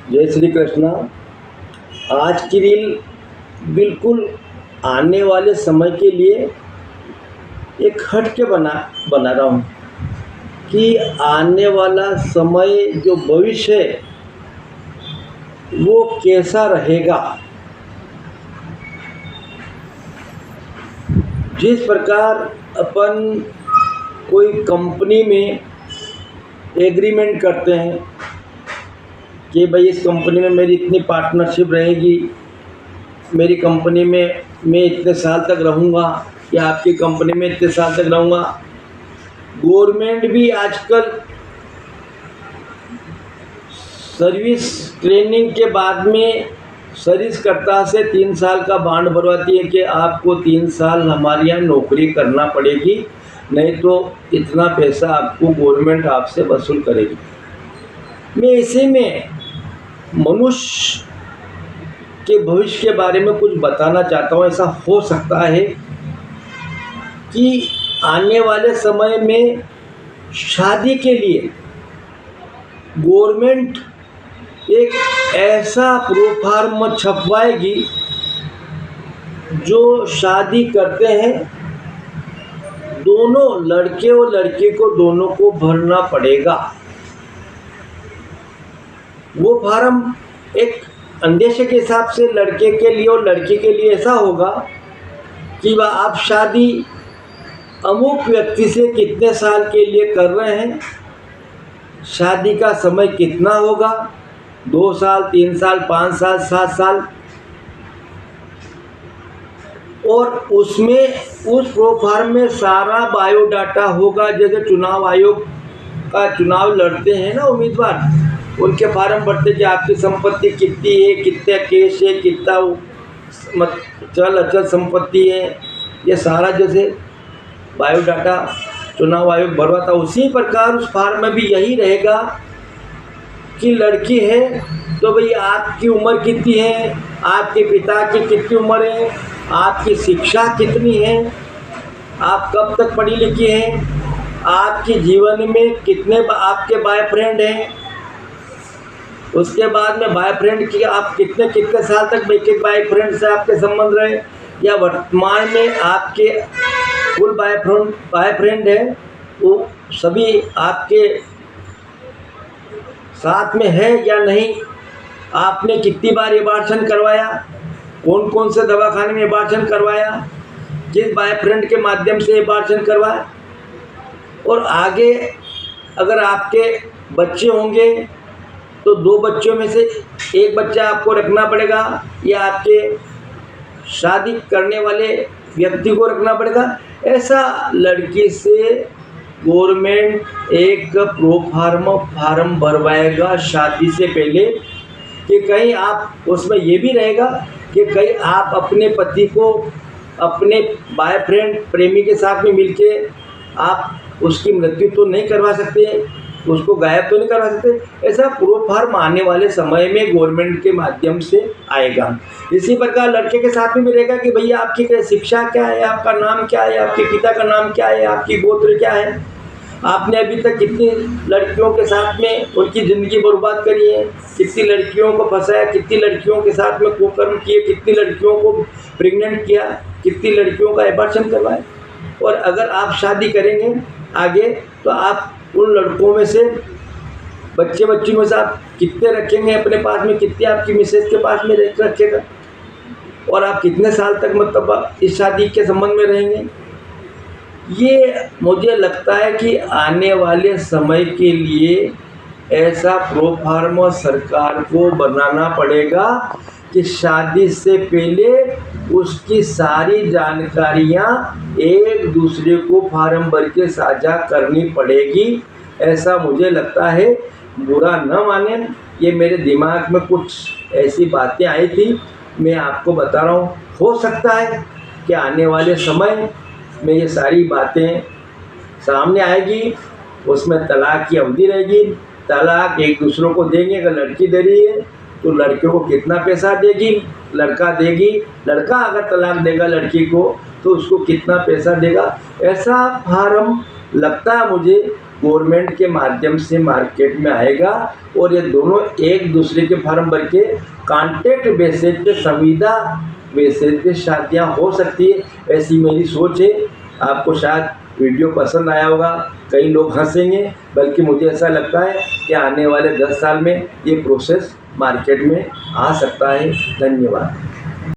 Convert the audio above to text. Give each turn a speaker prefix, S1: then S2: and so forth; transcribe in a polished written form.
S1: जय श्री कृष्णा। आज की रील बिल्कुल आने वाले समय के लिए एक हट के बना रहा हूँ कि आने वाला समय जो भविष्य है वो कैसा रहेगा। जिस प्रकार अपन कोई कंपनी में एग्रीमेंट करते हैं कि भाई इस कंपनी में मेरी इतनी पार्टनरशिप रहेगी, मेरी कंपनी में मैं इतने साल तक रहूँगा या आपकी कंपनी में इतने साल तक रहूँगा। गवर्नमेंट भी आजकल सर्विस ट्रेनिंग के बाद में सर्विसकर्ता से 3 साल का बांड भरवाती है कि आपको 3 साल हमारे यहाँ नौकरी करना पड़ेगी, नहीं तो इतना पैसा आपको गवर्नमेंट आपसे वसूल करेगी। मैं ऐसे में मनुष्य के भविष्य के बारे में कुछ बताना चाहता हूँ। ऐसा हो सकता है कि आने वाले समय में शादी के लिए गवर्नमेंट एक ऐसा प्रोफार्म छपवाएगी जो शादी करते हैं दोनों लड़के और लड़की को दोनों को भरना पड़ेगा। वो फार्म एक अंदेशे के हिसाब से लड़के के लिए और लड़की के लिए ऐसा होगा कि वह आप शादी अमुक व्यक्ति से कितने साल के लिए कर रहे हैं, शादी का समय कितना होगा, 2 साल, 3 साल, 5 साल, 7 साल। और उसमें उस प्रोफार्म में सारा बायोडाटा होगा। जैसे चुनाव आयोग का चुनाव लड़ते हैं ना उम्मीदवार, उनके फार्म भरते कि आपकी संपत्ति कितनी है, कितने केस है, कितना चल अचल संपत्ति है, ये सारा जैसे बायोडाटा चुनाव आयोग भरवाता, उसी प्रकार उस फार्म में भी यही रहेगा कि लड़की है तो भाई आपकी उम्र कितनी है, आपके पिता की कितनी उम्र है, आपकी शिक्षा कितनी है, आप कब तक पढ़ी लिखी हैं, आपके जीवन में कितने आपके बॉयफ्रेंड हैं, उसके बाद में बॉयफ्रेंड की आप कितने कितने साल तक एक बॉयफ्रेंड से आपके संबंध रहे, या वर्तमान में आपके कुल बॉयफ्रेंड है वो सभी आपके साथ में है या नहीं, आपने कितनी बार एबार्शन करवाया, कौन कौन से दवाखाने में एबार्शन करवाया, किस बॉयफ्रेंड के माध्यम से एबार्शन करवाया। और आगे अगर आपके बच्चे होंगे तो 2 बच्चों में से एक बच्चा आपको रखना पड़ेगा या आपके शादी करने वाले व्यक्ति को रखना पड़ेगा। ऐसा लड़की से गवर्नमेंट एक फार्म भरवाएगा शादी से पहले कि कहीं आप उसमें ये भी रहेगा कि कहीं आप अपने पति को अपने बॉयफ्रेंड प्रेमी के साथ में मिलके आप उसकी मृत्यु तो नहीं करवा सकते, उसको गायब तो नहीं करवा सकते। ऐसा प्रोफार्म आने वाले समय में गवर्नमेंट के माध्यम से आएगा। इसी प्रकार लड़के के साथ में भी रहेगा कि भैया आपकी शिक्षा क्या है, आपका नाम क्या है, आपके पिता का नाम क्या है, आपकी गोत्र क्या है, आपने अभी तक कितनी लड़कियों के साथ में उनकी ज़िंदगी बर्बाद करी है, कितनी लड़कियों को फंसाया, कितनी लड़कियों के साथ में कुकर्म किए, कितनी लड़कियों को प्रेग्नेंट किया, कितनी लड़कियों का एबार्शन करवाया। और अगर आप शादी करेंगे आगे तो आप उन लड़कों में से बच्चियों में से आप कितने रखेंगे अपने पास में, कितने आपकी मिसेज के पास में रखेगा, और आप कितने साल तक मतलब इस शादी के संबंध में रहेंगे। ये मुझे लगता है कि आने वाले समय के लिए ऐसा प्रोफार्म सरकार को बनाना पड़ेगा कि शादी से पहले उसकी सारी जानकारियां एक दूसरे को फार्म भर के साझा करनी पड़ेगी। ऐसा मुझे लगता है, बुरा न माने, ये मेरे दिमाग में कुछ ऐसी बातें आई थी, मैं आपको बता रहा हूँ। हो सकता है कि आने वाले समय में ये सारी बातें सामने आएगी, उसमें तलाक की अवधि रहेगी, तलाक एक दूसरों को देंगे। अगर लड़की दे रही है तो लड़के को कितना पैसा देगी, लड़का देगी, लड़का अगर तलाक देगा लड़की को तो उसको कितना पैसा देगा। ऐसा फार्म लगता है मुझे गवर्नमेंट के माध्यम से मार्केट में आएगा और ये दोनों एक दूसरे के फॉर्म भर के कॉन्ट्रैक्ट बेसिस पे, संविदा बेसिस पे शादियाँ हो सकती है, ऐसी मेरी सोच है। आपको शायद वीडियो पसंद आया होगा, कई लोग हंसेंगे, बल्कि मुझे ऐसा लगता है कि आने वाले 10 साल में ये प्रोसेस मार्केट में आ सकता है। धन्यवाद।